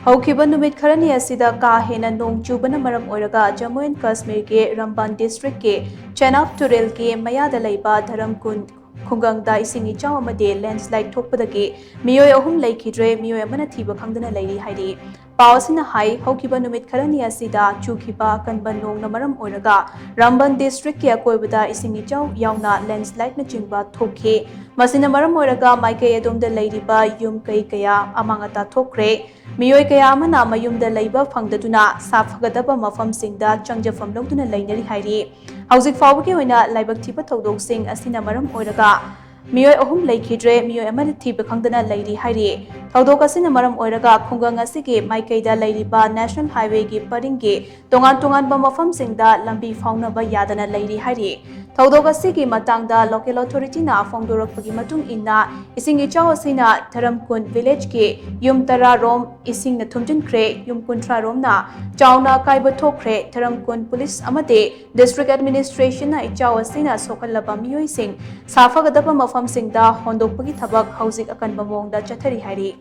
Houkhiba numit kharani asida ka henna nong chubana maram oiraga Jammu and Kashmir ke Ramban District ke Chenab turel ke mayada leiba Dharamkund khungang da ising Ichao Amadi Landslide Thokpadagi Meeoi Leikhidre Meeoi amana Thiba khangdana leiri hairi Pawasina hai Houkhiba numit kharani asida Houkhiba kanban nong na maram oiraga Ramban District ke akoibada ising Ichao yauna landslide na chingba thokhe masina maram oiraga maikei adomda leiriba yum kai kaya amangata thokre Meeoi kaya amana mayumda leiba phangdaduna safagadaba mafamsingda changjafam lawduna leinari hairi hauzik fawbagi oina laibak thiba thodok-sing asina maram oiraga Meeoi ahum Leikhidre Meeoi amadi Thiba khangdana leiri hairi thodok asina maram oiraga khungang asigi maikeida leiriba national highway gi paringi tongan ba mafamsingda lambi faunaba yadana leiri hairi thodok asigi matangda local authority na fongdorakpagi matung inna ising Ichao asina Dharamkund village ki yum tara rom ising na thumjinkhre yum kunthra rom na chauna kaiba thokre Dharamkund police amade district administration na Ichao asina sokallaba Meeoi sing safagadaba mafamsingda hondokpagi thabak hauzik akanba mongda chathari hairi